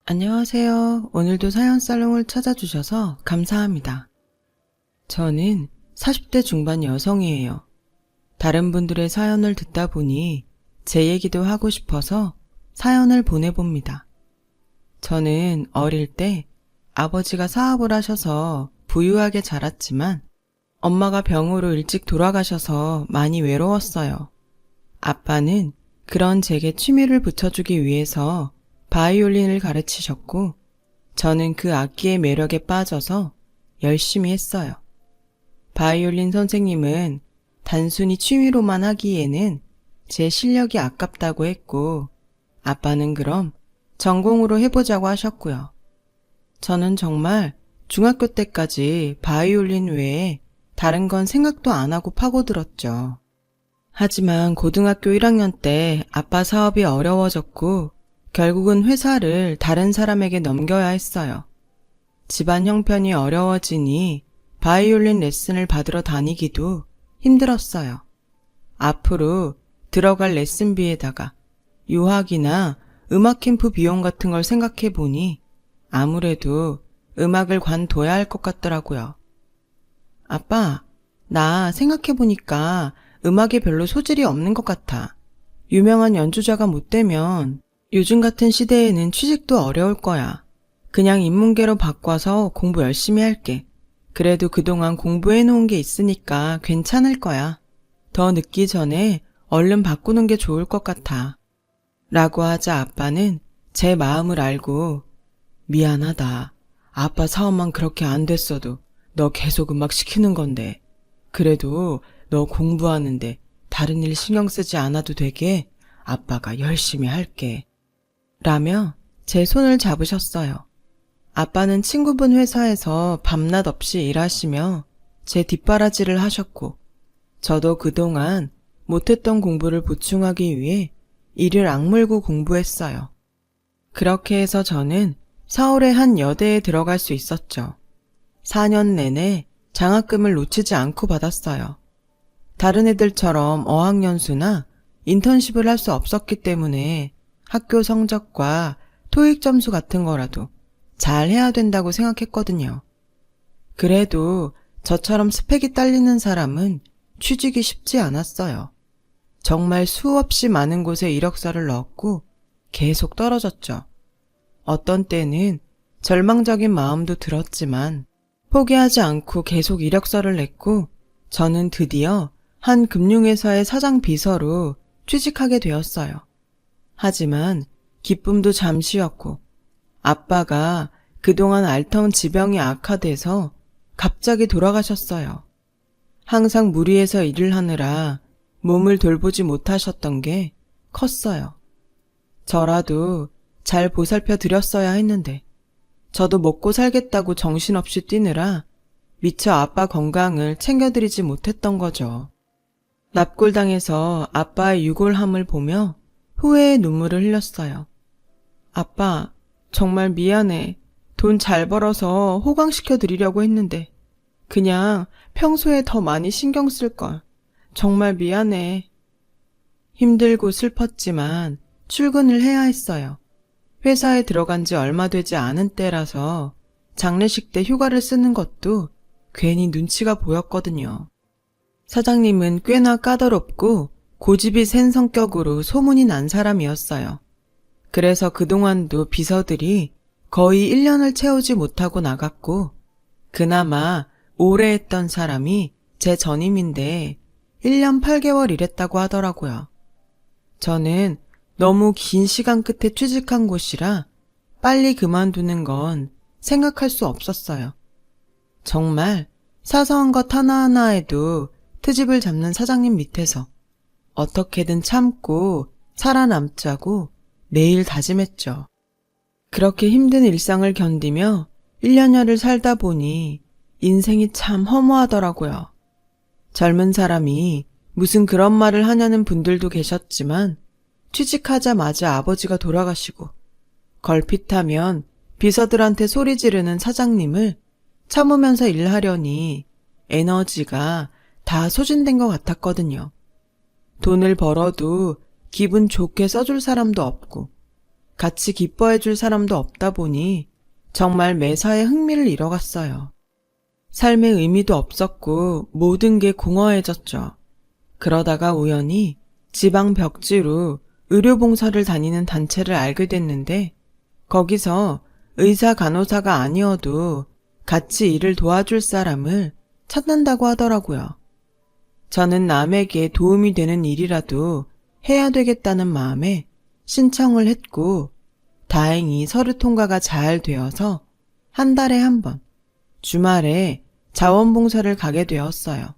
안녕하세요. 오늘도 사연살롱을 찾아주셔서 감사합니다. 저는 40대 중반 여성이에요. 다른 분들의 사연을 듣다 보니 제 얘기도 하고 싶어서 사연을 보내봅니다. 저는 어릴 때 아버지가 사업을 하셔서 부유하게 자랐지만 엄마가 병으로 일찍 돌아가셔서 많이 외로웠어요. 아빠는 그런 제게 취미를 붙여주기 위해서 바이올린을 가르치셨고 저는 그 악기의 매력에 빠져서 열심히 했어요. 바이올린 선생님은 단순히 취미로만 하기에는 제 실력이 아깝다고 했고 아빠는 그럼 전공으로 해보자고 하셨고요. 저는 정말 중학교 때까지 바이올린 외에 다른 건 생각도 안 하고 파고들었죠. 하지만 고등학교 1학년 때 아빠 사업이 어려워졌고 결국은 회사를 다른 사람에게 넘겨야 했어요. 집안 형편이 어려워지니 바이올린 레슨을 받으러 다니기도 힘들었어요. 앞으로 들어갈 레슨비에다가 유학이나 음악 캠프 비용 같은 걸 생각해 보니 아무래도 음악을 관둬야 할 것 같더라고요. 아빠, 나 생각해 보니까 음악에 별로 소질이 없는 것 같아. 유명한 연주자가 못 되면 요즘 같은 시대에는 취직도 어려울 거야. 그냥 인문계로 바꿔서 공부 열심히 할게. 그래도 그동안 공부해 놓은 게 있으니까 괜찮을 거야. 더 늦기 전에 얼른 바꾸는 게 좋을 것 같아. 라고 하자 아빠는 제 마음을 알고 미안하다. 아빠 사업만 그렇게 안 됐어도 너 계속 음악 시키는 건데. 그래도 너 공부하는데 다른 일 신경 쓰지 않아도 되게 아빠가 열심히 할게. 라며 제 손을 잡으셨어요. 아빠는 친구분 회사에서 밤낮 없이 일하시며 제 뒷바라지를 하셨고 저도 그동안 못했던 공부를 보충하기 위해 이를 악물고 공부했어요. 그렇게 해서 저는 서울의 한 여대에 들어갈 수 있었죠. 4년 내내 장학금을 놓치지 않고 받았어요. 다른 애들처럼 어학연수나 인턴십을 할 수 없었기 때문에 학교 성적과 토익 점수 같은 거라도 잘 해야 된다고 생각했거든요. 그래도 저처럼 스펙이 딸리는 사람은 취직이 쉽지 않았어요. 정말 수없이 많은 곳에 이력서를 넣었고 계속 떨어졌죠. 어떤 때는 절망적인 마음도 들었지만 포기하지 않고 계속 이력서를 냈고 저는 드디어 한 금융회사의 사장 비서로 취직하게 되었어요. 하지만 기쁨도 잠시였고 아빠가 그동안 앓던 지병이 악화돼서 갑자기 돌아가셨어요. 항상 무리해서 일을 하느라 몸을 돌보지 못하셨던 게 컸어요. 저라도 잘 보살펴 드렸어야 했는데 저도 먹고 살겠다고 정신없이 뛰느라 미처 아빠 건강을 챙겨드리지 못했던 거죠. 납골당해서 아빠의 유골함을 보며 후회의 눈물을 흘렸어요. 아빠, 정말 미안해. 돈 잘 벌어서 호강시켜 드리려고 했는데 그냥 평소에 더 많이 신경 쓸걸. 정말 미안해. 힘들고 슬펐지만 출근을 해야 했어요. 회사에 들어간 지 얼마 되지 않은 때라서 장례식 때 휴가를 쓰는 것도 괜히 눈치가 보였거든요. 사장님은 꽤나 까다롭고 고집이 센 성격으로 소문이 난 사람이었어요. 그래서 그동안도 비서들이 거의 1년을 채우지 못하고 나갔고 그나마 오래 했던 사람이 제 전임인데 1년 8개월 일했다고 하더라고요. 저는 너무 긴 시간 끝에 취직한 곳이라 빨리 그만두는 건 생각할 수 없었어요. 정말 사소한 것 하나하나에도 트집을 잡는 사장님 밑에서 어떻게든 참고 살아남자고 매일 다짐했죠. 그렇게 힘든 일상을 견디며 1년여를 살다 보니 인생이 참 허무하더라고요. 젊은 사람이 무슨 그런 말을 하냐는 분들도 계셨지만 취직하자마자 아버지가 돌아가시고 걸핏하면 비서들한테 소리 지르는 사장님을 참으면서 일하려니 에너지가 다 소진된 것 같았거든요. 돈을 벌어도 기분 좋게 써줄 사람도 없고 같이 기뻐해 줄 사람도 없다 보니 정말 매사에 흥미를 잃어갔어요. 삶의 의미도 없었고 모든 게 공허해졌죠. 그러다가 우연히 지방 벽지로 의료봉사를 다니는 단체를 알게 됐는데 거기서 의사 간호사가 아니어도 같이 일을 도와줄 사람을 찾는다고 하더라고요. 저는 남에게 도움이 되는 일이라도 해야 되겠다는 마음에 신청을 했고 다행히 서류 통과가 잘 되어서 한 달에 한 번, 주말에 자원봉사를 가게 되었어요.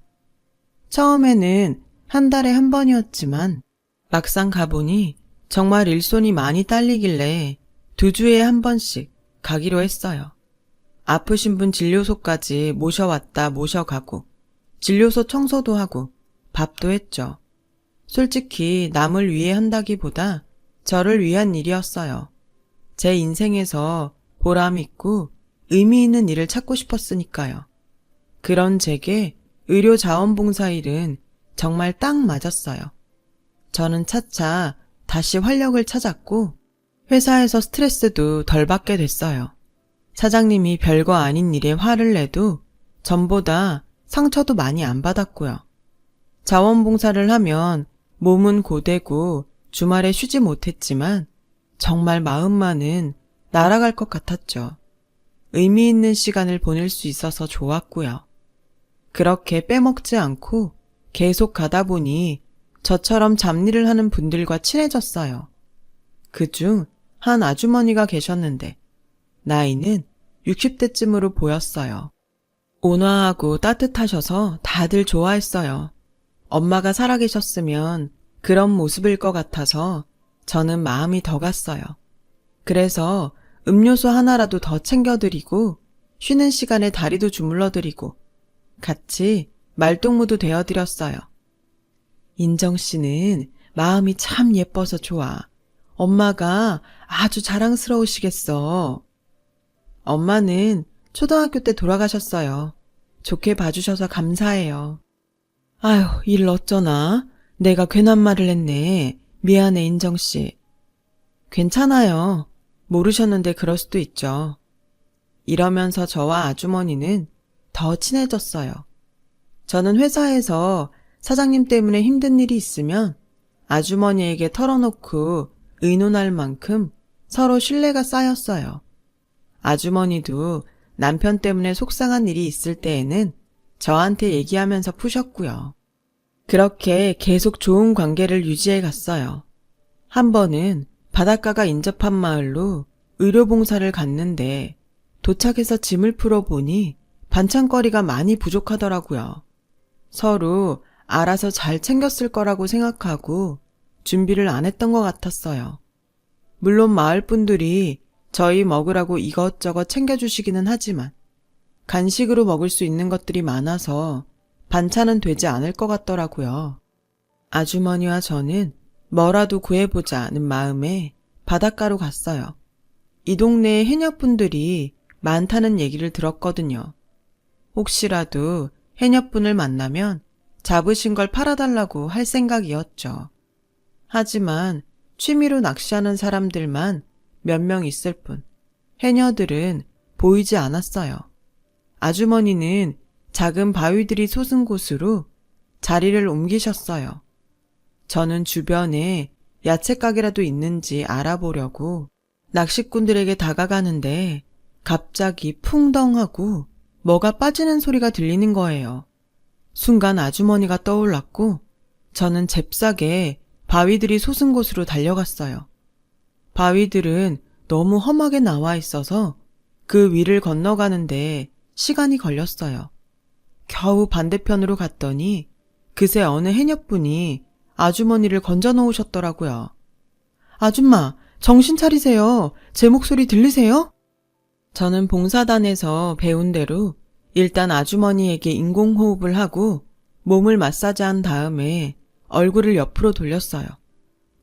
처음에는 한 달에 한 번이었지만 막상 가보니 정말 일손이 많이 딸리길래 2주에 한 번씩 가기로 했어요. 아프신 분 진료소까지 모셔왔다 모셔가고 진료소 청소도 하고 밥도 했죠. 솔직히 남을 위해 한다기보다 저를 위한 일이었어요. 제 인생에서 보람 있고 의미 있는 일을 찾고 싶었으니까요. 그런 제게 의료 자원봉사 일은 정말 딱 맞았어요. 저는 차차 다시 활력을 찾았고 회사에서 스트레스도 덜 받게 됐어요. 사장님이 별거 아닌 일에 화를 내도 전보다 상처도 많이 안 받았고요. 자원봉사를 하면 몸은 고되고 주말에 쉬지 못했지만 정말 마음만은 날아갈 것 같았죠. 의미 있는 시간을 보낼 수 있어서 좋았고요. 그렇게 빼먹지 않고 계속 가다 보니 저처럼 잡일을 하는 분들과 친해졌어요. 그중 한 아주머니가 계셨는데 나이는 60대쯤으로 보였어요. 온화하고 따뜻하셔서 다들 좋아했어요. 엄마가 살아계셨으면 그런 모습일 것 같아서 저는 마음이 더 갔어요. 그래서 음료수 하나라도 더 챙겨드리고 쉬는 시간에 다리도 주물러드리고 같이 말동무도 되어드렸어요. 인정 씨는 마음이 참 예뻐서 좋아. 엄마가 아주 자랑스러우시겠어. 엄마는 초등학교 때 돌아가셨어요. 좋게 봐주셔서 감사해요. 아휴, 일 어쩌나? 내가 괜한 말을 했네. 미안해, 인정씨. 괜찮아요. 모르셨는데 그럴 수도 있죠. 이러면서 저와 아주머니는 더 친해졌어요. 저는 회사에서 사장님 때문에 힘든 일이 있으면 아주머니에게 털어놓고 의논할 만큼 서로 신뢰가 쌓였어요. 아주머니도 남편 때문에 속상한 일이 있을 때에는 저한테 얘기하면서 푸셨고요. 그렇게 계속 좋은 관계를 유지해 갔어요. 한 번은 바닷가가 인접한 마을로 의료봉사를 갔는데 도착해서 짐을 풀어보니 반찬거리가 많이 부족하더라고요. 서로 알아서 잘 챙겼을 거라고 생각하고 준비를 안 했던 것 같았어요. 물론 마을 분들이 저희 먹으라고 이것저것 챙겨주시기는 하지만 간식으로 먹을 수 있는 것들이 많아서 반찬은 되지 않을 것 같더라고요. 아주머니와 저는 뭐라도 구해보자는 마음에 바닷가로 갔어요. 이 동네에 해녀분들이 많다는 얘기를 들었거든요. 혹시라도 해녀분을 만나면 잡으신 걸 팔아달라고 할 생각이었죠. 하지만 취미로 낚시하는 사람들만 몇 명 있을 뿐 해녀들은 보이지 않았어요. 아주머니는 작은 바위들이 솟은 곳으로 자리를 옮기셨어요. 저는 주변에 야채가게라도 있는지 알아보려고 낚시꾼들에게 다가가는데 갑자기 풍덩하고 뭐가 빠지는 소리가 들리는 거예요. 순간 아주머니가 떠올랐고 저는 잽싸게 바위들이 솟은 곳으로 달려갔어요. 바위들은 너무 험하게 나와 있어서 그 위를 건너가는데 시간이 걸렸어요. 겨우 반대편으로 갔더니 그새 어느 해녀분이 아주머니를 건져 놓으셨더라고요. 아줌마, 정신 차리세요. 제 목소리 들리세요? 저는 봉사단에서 배운 대로 일단 아주머니에게 인공호흡을 하고 몸을 마사지한 다음에 얼굴을 옆으로 돌렸어요.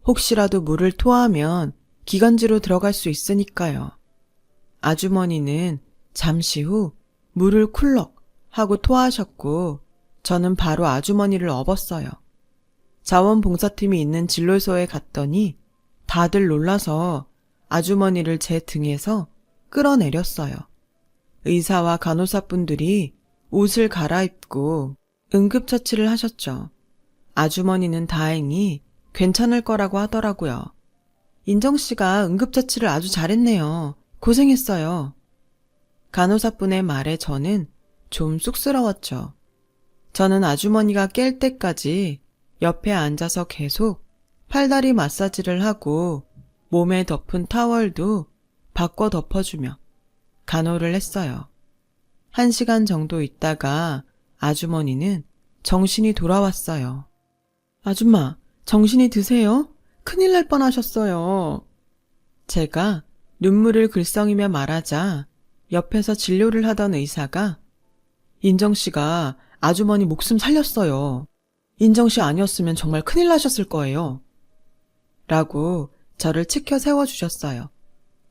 혹시라도 물을 토하면 기관지로 들어갈 수 있으니까요. 아주머니는 잠시 후 물을 쿨럭 하고 토하셨고 저는 바로 아주머니를 업었어요. 자원봉사팀이 있는 진료소에 갔더니 다들 놀라서 아주머니를 제 등에서 끌어내렸어요. 의사와 간호사분들이 옷을 갈아입고 응급처치를 하셨죠. 아주머니는 다행히 괜찮을 거라고 하더라고요. 인정씨가 응급처치를 아주 잘했네요. 고생했어요. 간호사분의 말에 저는 좀 쑥스러웠죠. 저는 아주머니가 깰 때까지 옆에 앉아서 계속 팔다리 마사지를 하고 몸에 덮은 타월도 바꿔 덮어주며 간호를 했어요. 1시간 정도 있다가 아주머니는 정신이 돌아왔어요. 아줌마, 정신이 드세요? 큰일 날 뻔하셨어요. 제가 눈물을 글썽이며 말하자 옆에서 진료를 하던 의사가 인정씨가 아주머니 목숨 살렸어요. 인정씨 아니었으면 정말 큰일 나셨을 거예요. 라고 저를 치켜 세워주셨어요.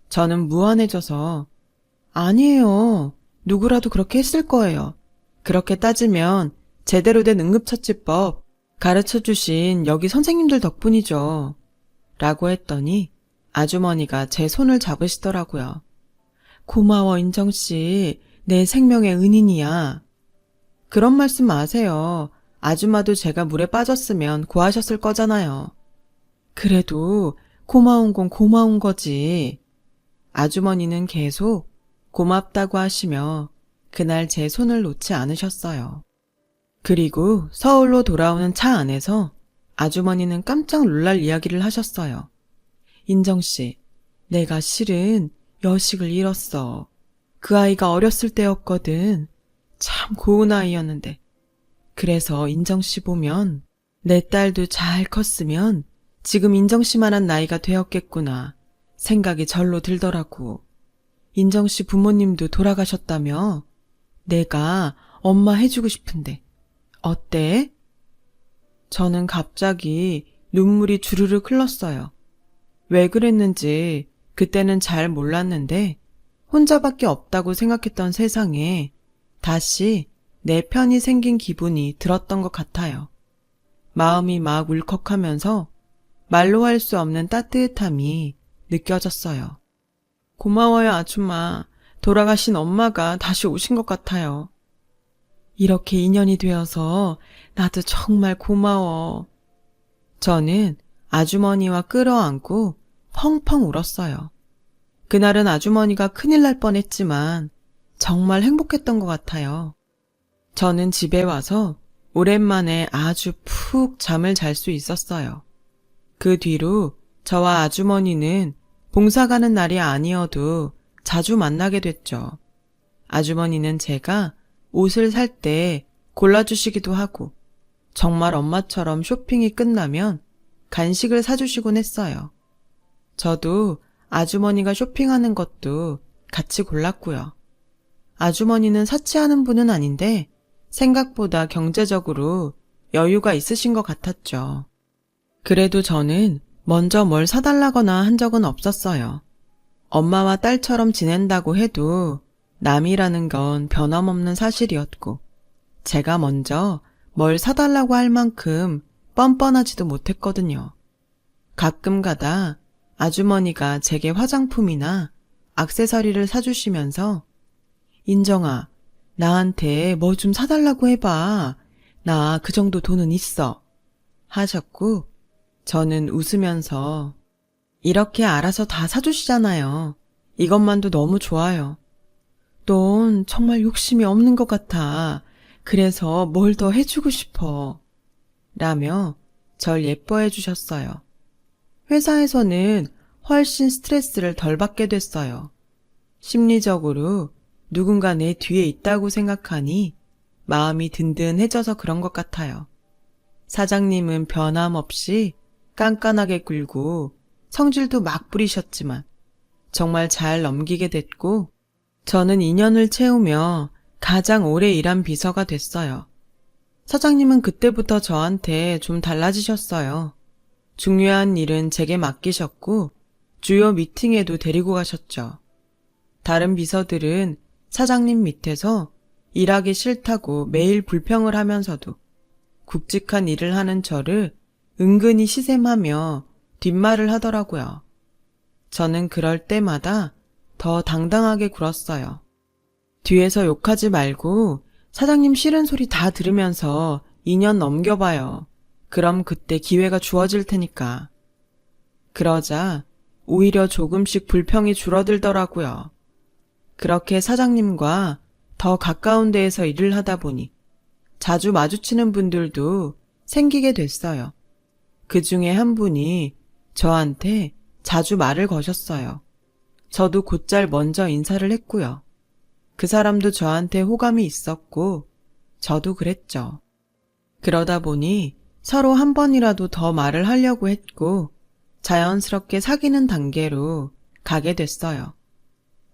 저는 무안해져서 아니에요. 누구라도 그렇게 했을 거예요. 그렇게 따지면 제대로 된 응급처치법 가르쳐주신 여기 선생님들 덕분이죠. 라고 했더니 아주머니가 제 손을 잡으시더라고요. 고마워 인정씨. 내 생명의 은인이야. 그런 말씀 마세요. 아줌마도 제가 물에 빠졌으면 구하셨을 거잖아요. 그래도 고마운 건 고마운 거지. 아주머니는 계속 고맙다고 하시며 그날 제 손을 놓지 않으셨어요. 그리고 서울로 돌아오는 차 안에서 아주머니는 깜짝 놀랄 이야기를 하셨어요. 인정씨, 내가 실은 여식을 잃었어. 그 아이가 어렸을 때였거든. 참 고운 아이였는데. 그래서 인정씨 보면 내 딸도 잘 컸으면 지금 인정씨만한 나이가 되었겠구나 생각이 절로 들더라고. 인정씨 부모님도 돌아가셨다며? 내가 엄마 해주고 싶은데 어때? 저는 갑자기 눈물이 주르륵 흘렀어요. 왜 그랬는지 그때는 잘 몰랐는데 혼자밖에 없다고 생각했던 세상에 다시 내 편이 생긴 기분이 들었던 것 같아요. 마음이 막 울컥하면서 말로 할 수 없는 따뜻함이 느껴졌어요. 고마워요, 아줌마. 돌아가신 엄마가 다시 오신 것 같아요. 이렇게 인연이 되어서 나도 정말 고마워. 저는 아주머니와 끌어안고 펑펑 울었어요. 그날은 아주머니가 큰일 날 뻔했지만 정말 행복했던 것 같아요. 저는 집에 와서 오랜만에 아주 푹 잠을 잘 수 있었어요. 그 뒤로 저와 아주머니는 봉사 가는 날이 아니어도 자주 만나게 됐죠. 아주머니는 제가 옷을 살 때 골라주시기도 하고 정말 엄마처럼 쇼핑이 끝나면 간식을 사주시곤 했어요. 저도 아주머니가 쇼핑하는 것도 같이 골랐고요. 아주머니는 사치하는 분은 아닌데 생각보다 경제적으로 여유가 있으신 것 같았죠. 그래도 저는 먼저 뭘 사달라거나 한 적은 없었어요. 엄마와 딸처럼 지낸다고 해도 남이라는 건 변함없는 사실이었고 제가 먼저 뭘 사달라고 할 만큼 뻔뻔하지도 못했거든요. 가끔 가다 아주머니가 제게 화장품이나 액세서리를 사주시면서 인정아, 나한테 뭐 좀 사달라고 해봐. 나 그 정도 돈은 있어. 하셨고 저는 웃으면서 이렇게 알아서 다 사주시잖아요. 이것만도 너무 좋아요. 넌 정말 욕심이 없는 것 같아. 그래서 뭘 더 해주고 싶어. 라며 절 예뻐해 주셨어요. 회사에서는 훨씬 스트레스를 덜 받게 됐어요. 심리적으로 누군가 내 뒤에 있다고 생각하니 마음이 든든해져서 그런 것 같아요. 사장님은 변함없이 깐깐하게 굴고 성질도 막 부리셨지만 정말 잘 넘기게 됐고 저는 인연을 채우며 가장 오래 일한 비서가 됐어요. 사장님은 그때부터 저한테 좀 달라지셨어요. 중요한 일은 제게 맡기셨고 주요 미팅에도 데리고 가셨죠. 다른 비서들은 사장님 밑에서 일하기 싫다고 매일 불평을 하면서도 굵직한 일을 하는 저를 은근히 시샘하며 뒷말을 하더라고요. 저는 그럴 때마다 더 당당하게 굴었어요. 뒤에서 욕하지 말고 사장님 싫은 소리 다 들으면서 2년 넘겨봐요. 그럼 그때 기회가 주어질 테니까. 그러자 오히려 조금씩 불평이 줄어들더라고요. 그렇게 사장님과 더 가까운 데에서 일을 하다 보니 자주 마주치는 분들도 생기게 됐어요. 그 중에 한 분이 저한테 자주 말을 거셨어요. 저도 곧잘 먼저 인사를 했고요. 그 사람도 저한테 호감이 있었고 저도 그랬죠. 그러다 보니 서로 한 번이라도 더 말을 하려고 했고 자연스럽게 사귀는 단계로 가게 됐어요.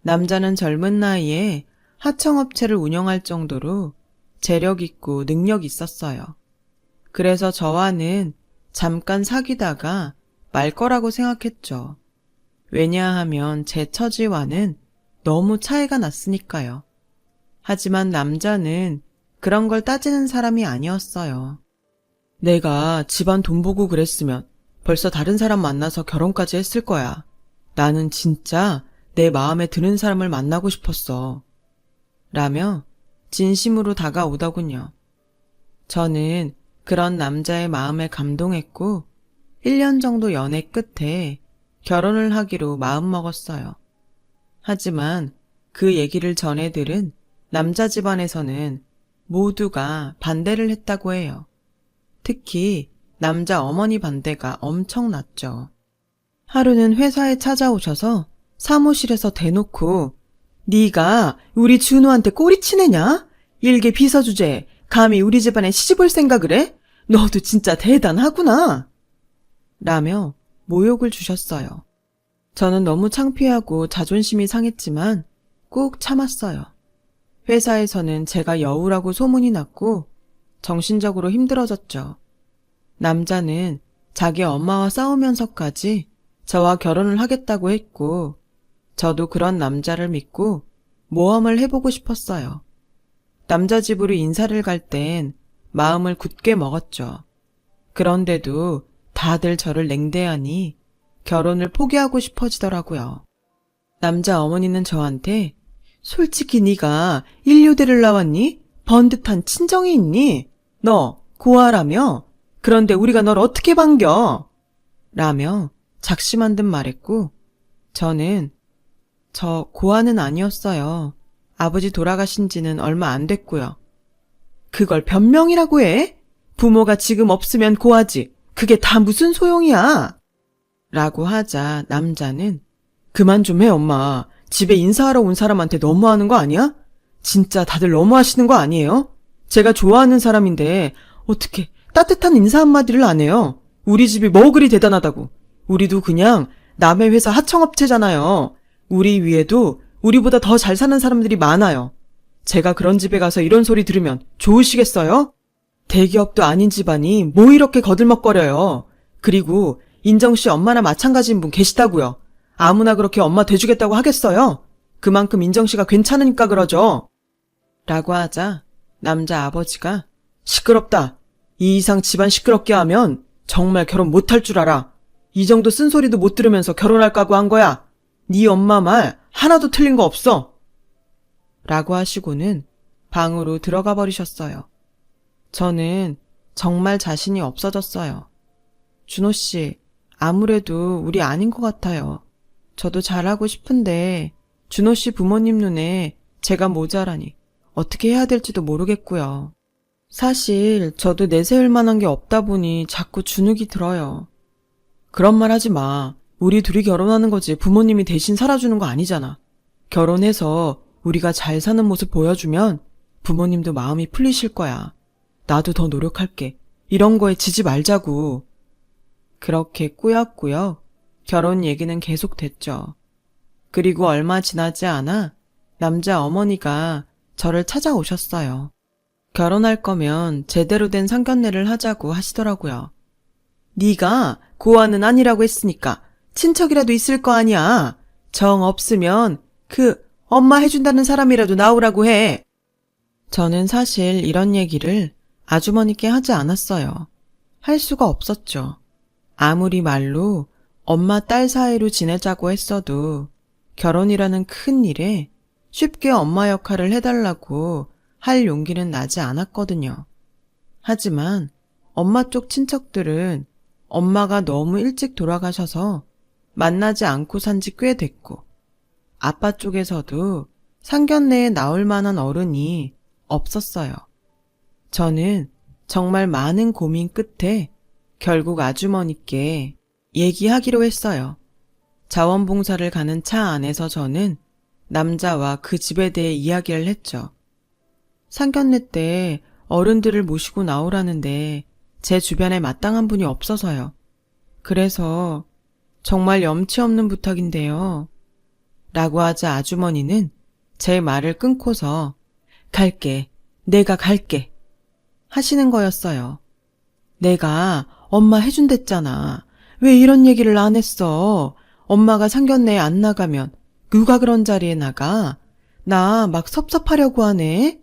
남자는 젊은 나이에 하청업체를 운영할 정도로 재력 있고 능력 있었어요. 그래서 저와는 잠깐 사귀다가 말 거라고 생각했죠. 왜냐하면 제 처지와는 너무 차이가 났으니까요. 하지만 남자는 그런 걸 따지는 사람이 아니었어요. 내가 집안 돈 보고 그랬으면 벌써 다른 사람 만나서 결혼까지 했을 거야. 나는 진짜 내 마음에 드는 사람을 만나고 싶었어. 라며 진심으로 다가오더군요. 저는 그런 남자의 마음에 감동했고 1년 정도 연애 끝에 결혼을 하기로 마음먹었어요. 하지만 그 얘기를 전해 들은 남자 집안에서는 모두가 반대를 했다고 해요. 특히 남자 어머니 반대가 엄청났죠. 하루는 회사에 찾아오셔서 사무실에서 대놓고 네가 우리 준호한테 꼬리치내냐? 일개 비서주제 감히 우리 집안에 시집올 생각을 해? 너도 진짜 대단하구나. 라며 모욕을 주셨어요. 저는 너무 창피하고 자존심이 상했지만 꾹 참았어요. 회사에서는 제가 여우라고 소문이 났고 정신적으로 힘들어졌죠. 남자는 자기 엄마와 싸우면서까지 저와 결혼을 하겠다고 했고 저도 그런 남자를 믿고 모험을 해보고 싶었어요. 남자 집으로 인사를 갈 땐 마음을 굳게 먹었죠. 그런데도 다들 저를 냉대하니 결혼을 포기하고 싶어지더라고요. 남자 어머니는 저한테 솔직히 네가 인류대를 나왔니? 번듯한 친정이 있니? 너 고아라며? 그런데 우리가 널 어떻게 반겨? 라며 작심한 듯 말했고 저는 저 고아는 아니었어요. 아버지 돌아가신 지는 얼마 안 됐고요. 그걸 변명이라고 해? 부모가 지금 없으면 고아지. 그게 다 무슨 소용이야? 라고 하자 남자는 그만 좀 해 엄마. 집에 인사하러 온 사람한테 너무하는 거 아니야? 진짜 다들 너무하시는 거 아니에요? 제가 좋아하는 사람인데 어떻게 따뜻한 인사 한마디를 안 해요? 우리 집이 뭐 그리 대단하다고. 우리도 그냥 남의 회사 하청업체잖아요. 우리 위에도 우리보다 더 잘 사는 사람들이 많아요. 제가 그런 집에 가서 이런 소리 들으면 좋으시겠어요? 대기업도 아닌 집안이 뭐 이렇게 거들먹거려요. 그리고 인정씨 엄마나 마찬가지인 분 계시다고요. 아무나 그렇게 엄마 돼주겠다고 하겠어요? 그만큼 인정씨가 괜찮으니까 그러죠. 라고 하자 남자 아버지가 시끄럽다. 이 이상 집안 시끄럽게 하면 정말 결혼 못할 줄 알아. 이 정도 쓴소리도 못 들으면서 결혼할 까고 한 거야. 네 엄마 말 하나도 틀린 거 없어. 라고 하시고는 방으로 들어가 버리셨어요. 저는 정말 자신이 없어졌어요. 준호 씨, 아무래도 우리 아닌 것 같아요. 저도 잘하고 싶은데 준호 씨 부모님 눈에 제가 모자라니 어떻게 해야 될지도 모르겠고요. 사실 저도 내세울 만한 게 없다 보니 자꾸 주눅이 들어요. 그런 말 하지 마. 우리 둘이 결혼하는 거지 부모님이 대신 살아주는 거 아니잖아. 결혼해서 우리가 잘 사는 모습 보여주면 부모님도 마음이 풀리실 거야. 나도 더 노력할게. 이런 거에 지지 말자고. 그렇게 꾸역꾸역 결혼 얘기는 계속됐죠. 그리고 얼마 지나지 않아 남자 어머니가 저를 찾아오셨어요. 결혼할 거면 제대로 된 상견례를 하자고 하시더라고요. 네가 고아는 아니라고 했으니까 친척이라도 있을 거 아니야. 정 없으면 그 엄마 해준다는 사람이라도 나오라고 해. 저는 사실 이런 얘기를 아주머니께 하지 않았어요. 할 수가 없었죠. 아무리 말로 엄마 딸 사이로 지내자고 했어도 결혼이라는 큰 일에 쉽게 엄마 역할을 해달라고 할 용기는 나지 않았거든요. 하지만 엄마 쪽 친척들은 엄마가 너무 일찍 돌아가셔서 만나지 않고 산지 꽤 됐고, 아빠 쪽에서도 상견례에 나올 만한 어른이 없었어요. 저는 정말 많은 고민 끝에 결국 아주머니께 얘기하기로 했어요. 자원봉사를 가는 차 안에서 저는 남자와 그 집에 대해 이야기를 했죠. 상견례 때 어른들을 모시고 나오라는데 제 주변에 마땅한 분이 없어서요. 그래서 정말 염치 없는 부탁인데요. 라고 하자 아주머니는 제 말을 끊고서 갈게, 내가 갈게 하시는 거였어요. 내가 엄마 해준댔잖아. 왜 이런 얘기를 안 했어? 엄마가 상견례에 안 나가면 누가 그런 자리에 나가? 나 막 섭섭하려고 하네.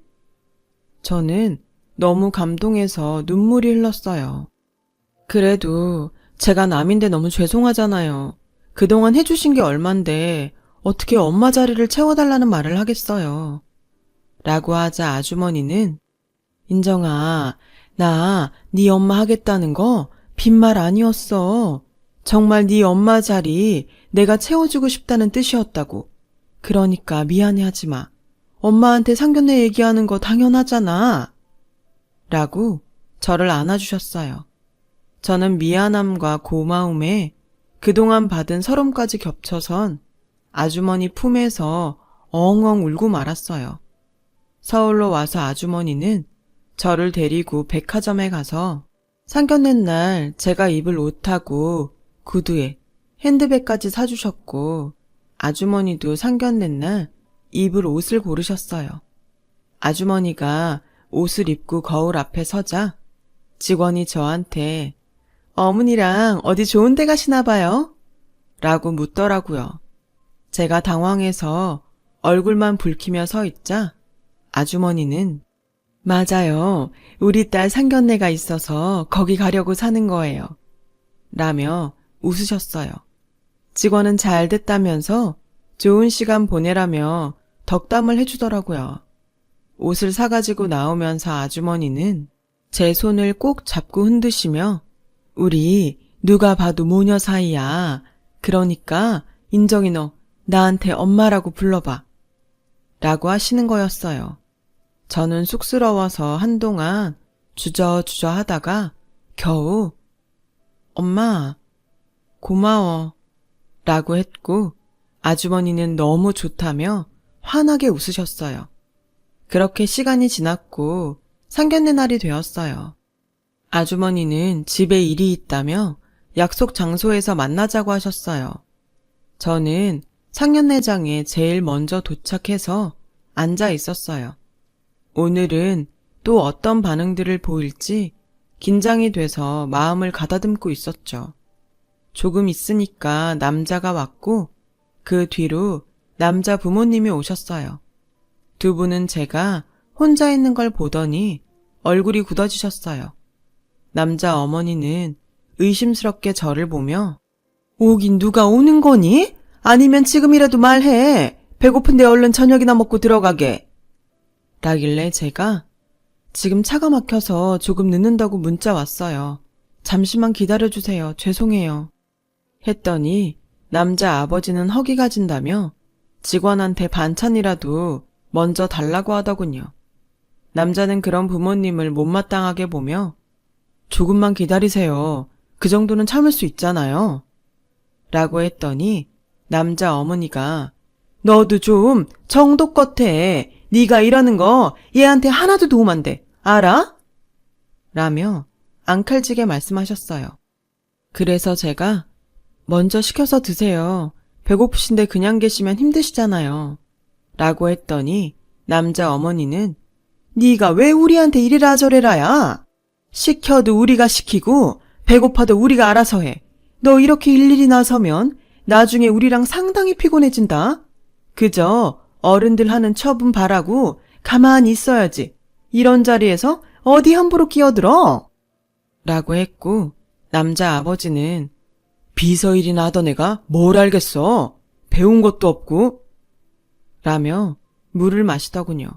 저는 너무 감동해서 눈물이 흘렀어요. 그래도 제가 남인데 너무 죄송하잖아요. 그동안 해주신 게 얼만데 어떻게 엄마 자리를 채워달라는 말을 하겠어요. 라고 하자 아주머니는 인정아, 나 네 엄마 하겠다는 거 빈말 아니었어. 정말 네 엄마 자리 내가 채워주고 싶다는 뜻이었다고. 그러니까 미안해하지 마. 엄마한테 상견례 얘기하는 거 당연하잖아. 라고 저를 안아주셨어요. 저는 미안함과 고마움에 그동안 받은 서름까지 겹쳐선 아주머니 품에서 엉엉 울고 말았어요. 서울로 와서 아주머니는 저를 데리고 백화점에 가서 상견례 날 제가 입을 옷하고 구두에 핸드백까지 사주셨고, 아주머니도 상견례 날 입을 옷을 고르셨어요. 아주머니가 옷을 입고 거울 앞에 서자 직원이 저한테 어머니랑 어디 좋은 데 가시나 봐요? 라고 묻더라고요. 제가 당황해서 얼굴만 붉히며 서 있자 아주머니는 맞아요. 우리 딸 상견례가 있어서 거기 가려고 사는 거예요. 라며 웃으셨어요. 직원은 잘 됐다면서 좋은 시간 보내라며 덕담을 해주더라고요. 옷을 사가지고 나오면서 아주머니는 제 손을 꼭 잡고 흔드시며 우리 누가 봐도 모녀 사이야. 그러니까 인정이 너 나한테 엄마라고 불러봐. 라고 하시는 거였어요. 저는 쑥스러워서 한동안 주저주저 하다가 겨우 엄마 고마워 라고 했고 아주머니는 너무 좋다며 환하게 웃으셨어요. 그렇게 시간이 지났고 상견례 날이 되었어요. 아주머니는 집에 일이 있다며 약속 장소에서 만나자고 하셨어요. 저는 상견례장에 제일 먼저 도착해서 앉아 있었어요. 오늘은 또 어떤 반응들을 보일지 긴장이 돼서 마음을 가다듬고 있었죠. 조금 있으니까 남자가 왔고 그 뒤로 남자 부모님이 오셨어요. 두 분은 제가 혼자 있는 걸 보더니 얼굴이 굳어지셨어요. 남자 어머니는 의심스럽게 저를 보며 오긴 누가 오는 거니? 아니면 지금이라도 말해. 배고픈데 얼른 저녁이나 먹고 들어가게. 라길래 제가 지금 차가 막혀서 조금 늦는다고 문자 왔어요. 잠시만 기다려주세요. 죄송해요. 했더니 남자 아버지는 허기가 진다며 직원한테 반찬이라도 먼저 달라고 하더군요. 남자는 그런 부모님을 못마땅하게 보며 조금만 기다리세요. 그 정도는 참을 수 있잖아요. 라고 했더니 남자 어머니가 너도 좀 정도껏 해. 네가 이러는 거 얘한테 하나도 도움 안 돼. 알아? 라며 앙칼지게 말씀하셨어요. 그래서 제가 먼저 시켜서 드세요. 배고프신데 그냥 계시면 힘드시잖아요. 라고 했더니 남자 어머니는 네가 왜 우리한테 이래라 저래라야? 시켜도 우리가 시키고 배고파도 우리가 알아서 해. 너 이렇게 일일이 나서면 나중에 우리랑 상당히 피곤해진다. 그저 어른들 하는 처분 바라고 가만히 있어야지. 이런 자리에서 어디 함부로 끼어들어? 라고 했고 남자 아버지는 비서일이나 하던 애가 뭘 알겠어? 배운 것도 없고. 라며 물을 마시더군요.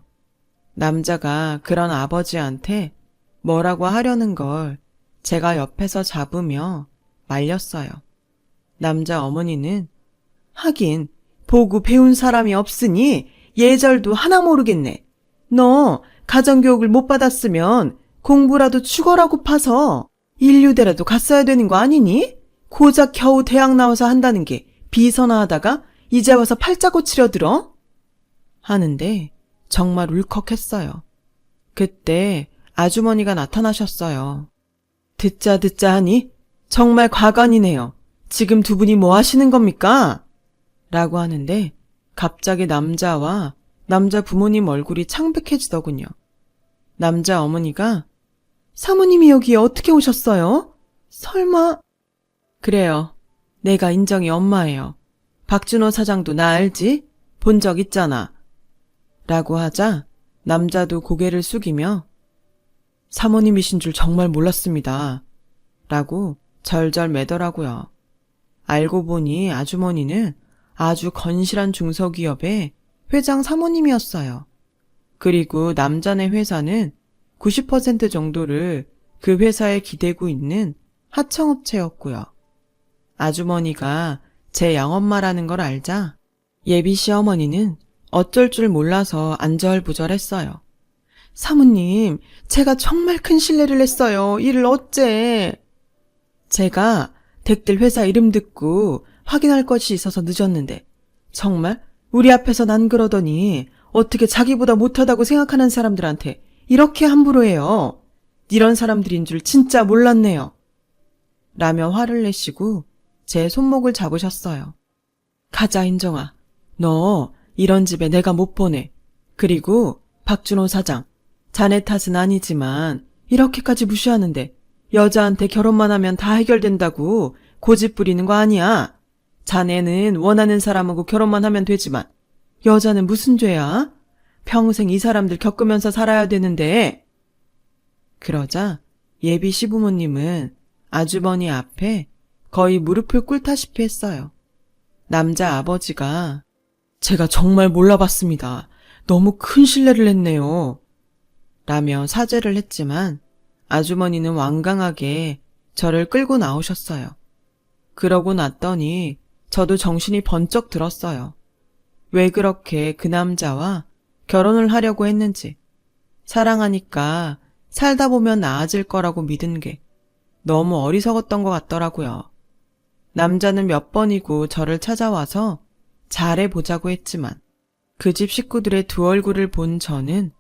남자가 그런 아버지한테 뭐라고 하려는 걸 제가 옆에서 잡으며 말렸어요. 남자 어머니는 하긴 보고 배운 사람이 없으니 예절도 하나 모르겠네. 너 가정교육을 못 받았으면 공부라도 죽어라고 파서 인류대라도 갔어야 되는 거 아니니? 고작 겨우 대학 나와서 한다는 게 비서나 하다가 이제 와서 팔자 고치려 들어? 하는데 정말 울컥했어요. 그때 아주머니가 나타나셨어요. 듣자 하니 정말 과관이네요. 지금 두 분이 뭐 하시는 겁니까? 라고 하는데 갑자기 남자와 남자 부모님 얼굴이 창백해지더군요. 남자 어머니가 사모님이 여기에 어떻게 오셨어요? 설마... 그래요. 내가 인정이 엄마예요. 박준호 사장도 나 알지? 본 적 있잖아. 라고 하자 남자도 고개를 숙이며 사모님이신 줄 정말 몰랐습니다. 라고 절절 매더라고요. 알고 보니 아주머니는 아주 건실한 중소기업의 회장 사모님이었어요. 그리고 남자네 회사는 90% 정도를 그 회사에 기대고 있는 하청업체였고요. 아주머니가 제 양엄마라는 걸 알자 예비 시어머니는 어쩔 줄 몰라서 안절부절했어요. 사모님, 제가 정말 큰 실례를 했어요. 이를 어째... 제가 댁들 회사 이름 듣고 확인할 것이 있어서 늦었는데 정말 우리 앞에서 난 그러더니 어떻게 자기보다 못하다고 생각하는 사람들한테 이렇게 함부로 해요. 이런 사람들인 줄 진짜 몰랐네요. 라며 화를 내시고 제 손목을 잡으셨어요. 가자 인정아. 너 이런 집에 내가 못 보내. 그리고 박준호 사장. 자네 탓은 아니지만 이렇게까지 무시하는데 여자한테 결혼만 하면 다 해결된다고 고집 부리는 거 아니야. 자네는 원하는 사람하고 결혼만 하면 되지만 여자는 무슨 죄야? 평생 이 사람들 겪으면서 살아야 되는데. 그러자 예비 시부모님은 아주머니 앞에 거의 무릎을 꿇다시피 했어요. 남자 아버지가 제가 정말 몰라봤습니다. 너무 큰 실례를 했네요. 라며 사죄를 했지만 아주머니는 완강하게 저를 끌고 나오셨어요. 그러고 났더니 저도 정신이 번쩍 들었어요. 왜 그렇게 그 남자와 결혼을 하려고 했는지, 사랑하니까 살다 보면 나아질 거라고 믿은 게 너무 어리석었던 것 같더라고요. 남자는 몇 번이고 저를 찾아와서 잘해보자고 했지만 그 집 식구들의 두 얼굴을 본 저는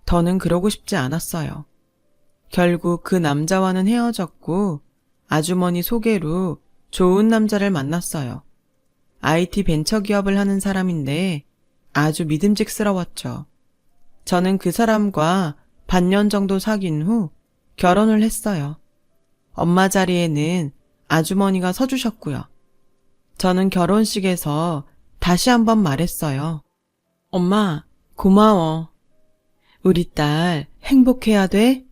더는 그러고 싶지 않았어요. 결국 그 남자와는 헤어졌고 아주머니 소개로 좋은 남자를 만났어요. IT 벤처기업을 하는 사람인데 아주 믿음직스러웠죠. 저는 그 사람과 반년 정도 사귄 후 결혼을 했어요. 엄마 자리에는 아주머니가 서주셨고요. 저는 결혼식에서 다시 한번 말했어요. 엄마, 고마워. 우리 딸 행복해야 돼?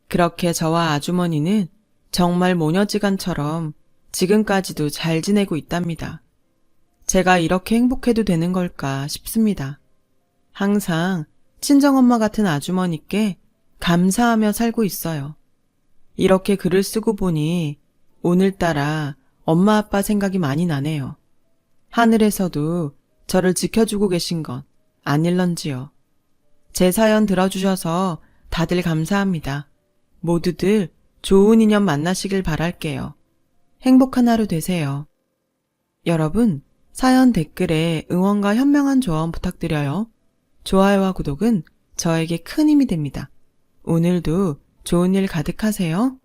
그렇게 저와 아주머니는 정말 모녀지간처럼 지금까지도 잘 지내고 있답니다. 제가 이렇게 행복해도 되는 걸까 싶습니다. 항상 친정엄마 같은 아주머니께 감사하며 살고 있어요. 이렇게 글을 쓰고 보니 오늘따라 엄마 아빠 생각이 많이 나네요. 하늘에서도 저를 지켜주고 계신 건 아닐런지요. 제 사연 들어주셔서 다들 감사합니다. 모두들 좋은 인연 만나시길 바랄게요. 행복한 하루 되세요. 여러분, 사연 댓글에 응원과 현명한 조언 부탁드려요. 좋아요와 구독은 저에게 큰 힘이 됩니다. 오늘도 좋은 일 가득하세요.